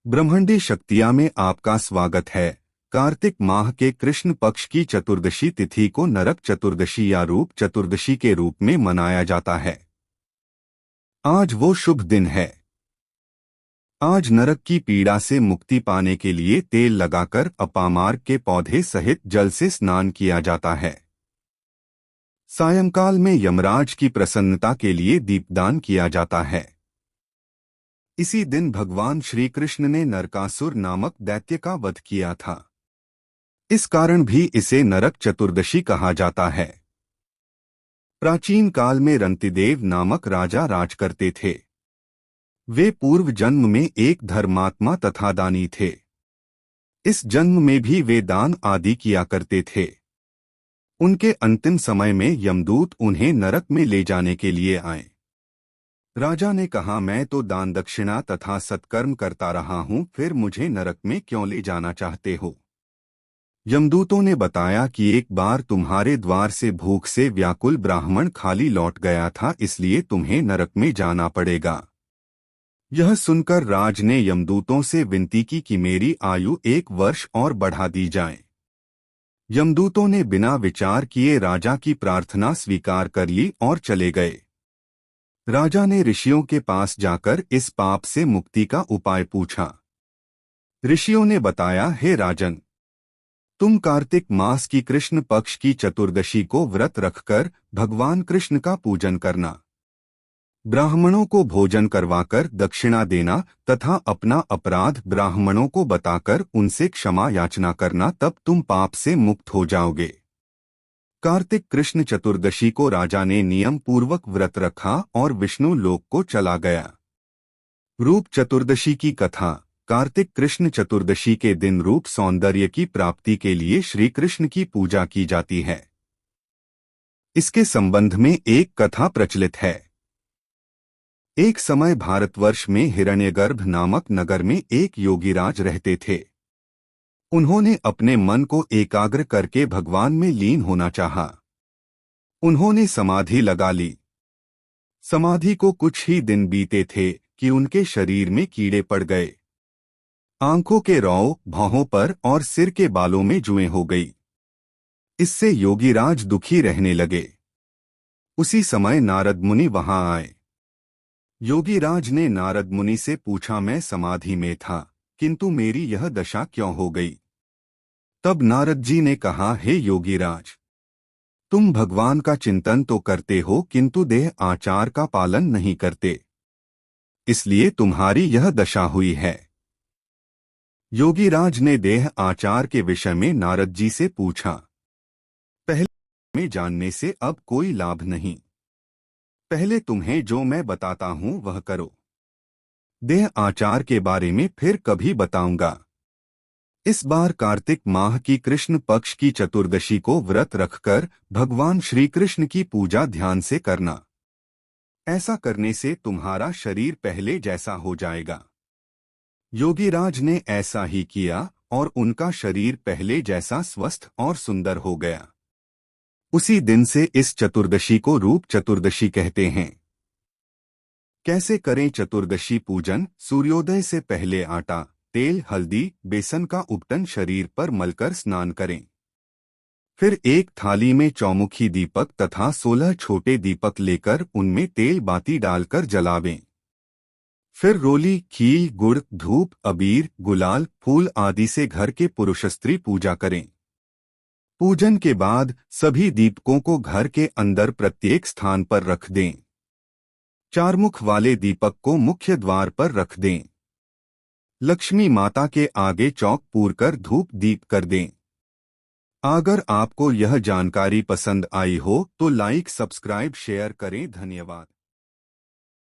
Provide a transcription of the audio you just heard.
ब्रह्मांडी शक्तियाँ में आपका स्वागत है। कार्तिक माह के कृष्ण पक्ष की चतुर्दशी तिथि को नरक चतुर्दशी या रूप चतुर्दशी के रूप में मनाया जाता है। आज वो शुभ दिन है। आज नरक की पीड़ा से मुक्ति पाने के लिए तेल लगाकर अपामार्ग के पौधे सहित जल से स्नान किया जाता है। सायंकाल में यमराज की प्रसन्नता के लिए दीपदान किया जाता है। इसी दिन भगवान श्री कृष्ण ने नरकासुर नामक दैत्य का वध किया था। इस कारण भी इसे नरक चतुर्दशी कहा जाता है। प्राचीन काल में रंतिदेव नामक राजा राज करते थे। वे पूर्व जन्म में एक धर्मात्मा तथा दानी थे। इस जन्म में भी वे दान आदि किया करते थे। उनके अंतिम समय में यमदूत उन्हें नरक में ले जाने के लिए आए। राजा ने कहा, मैं तो दान दक्षिणा तथा सत्कर्म करता रहा हूँ, फिर मुझे नरक में क्यों ले जाना चाहते हो? यमदूतों ने बताया कि एक बार तुम्हारे द्वार से भूख से व्याकुल ब्राह्मण खाली लौट गया था, इसलिए तुम्हें नरक में जाना पड़ेगा। यह सुनकर राज ने यमदूतों से विनती की कि मेरी आयु 1 वर्ष और बढ़ा दी जाए। यमदूतों ने बिना विचार किए राजा की प्रार्थना स्वीकार कर ली और चले गए। राजा ने ऋषियों के पास जाकर इस पाप से मुक्ति का उपाय पूछा। ऋषियों ने बताया, हे राजन, तुम कार्तिक मास की कृष्ण पक्ष की चतुर्दशी को व्रत रखकर भगवान कृष्ण का पूजन करना, ब्राह्मणों को भोजन करवाकर दक्षिणा देना तथा अपना अपराध ब्राह्मणों को बताकर उनसे क्षमा याचना करना, तब तुम पाप से मुक्त हो जाओगे। कार्तिक कृष्ण चतुर्दशी को राजा ने नियम पूर्वक व्रत रखा और विष्णु लोक को चला गया। रूप चतुर्दशी की कथा। कार्तिक कृष्ण चतुर्दशी के दिन रूप सौंदर्य की प्राप्ति के लिए श्री कृष्ण की पूजा की जाती है। इसके संबंध में एक कथा प्रचलित है। एक समय भारतवर्ष में हिरण्यगर्भ नामक नगर में एक योगीराज रहते थे। उन्होंने अपने मन को एकाग्र करके भगवान में लीन होना चाहा। उन्होंने समाधि लगा ली। समाधि को कुछ ही दिन बीते थे कि उनके शरीर में कीड़े पड़ गए। आंखों के रौ, भौहों पर और सिर के बालों में जुएं हो गई। इससे योगीराज दुखी रहने लगे। उसी समय नारद मुनि वहां आए। योगीराज ने नारद मुनि से पूछा, मैं समाधि में था, किंतु मेरी यह दशा क्यों हो गई? तब नारद जी ने कहा, हे योगीराज, तुम भगवान का चिंतन तो करते हो किंतु देह आचार का पालन नहीं करते, इसलिए तुम्हारी यह दशा हुई है। योगीराज ने देह आचार के विषय में नारद जी से पूछा। पहले में जानने से अब कोई लाभ नहीं। पहले तुम्हें जो मैं बताता हूं वह करो। देह आचार के बारे में फिर कभी बताऊंगा। इस बार कार्तिक माह की कृष्ण पक्ष की चतुर्दशी को व्रत रखकर भगवान श्री कृष्ण की पूजा ध्यान से करना। ऐसा करने से तुम्हारा शरीर पहले जैसा हो जाएगा। योगीराज ने ऐसा ही किया और उनका शरीर पहले जैसा स्वस्थ और सुंदर हो गया। उसी दिन से इस चतुर्दशी को रूप चतुर्दशी कहते हैं। कैसे करें चतुर्दशी पूजन? सूर्योदय से पहले आटा, तेल, हल्दी, बेसन का उपटन शरीर पर मलकर स्नान करें। फिर एक थाली में चौमुखी दीपक तथा 16 छोटे दीपक लेकर उनमें तेल बाती डालकर जलावें। फिर रोली, खील, गुड़, धूप, अबीर, गुलाल, फूल आदि से घर के पुरुष स्त्री पूजा करें। पूजन के बाद सभी दीपकों को घर के अंदर प्रत्येक स्थान पर रख दें। 4 मुख वाले दीपक को मुख्य द्वार पर रख दें। लक्ष्मी माता के आगे चौक पूरकर धूप दीप कर दें। अगर आपको यह जानकारी पसंद आई हो तो लाइक, सब्सक्राइब, शेयर करें। धन्यवाद।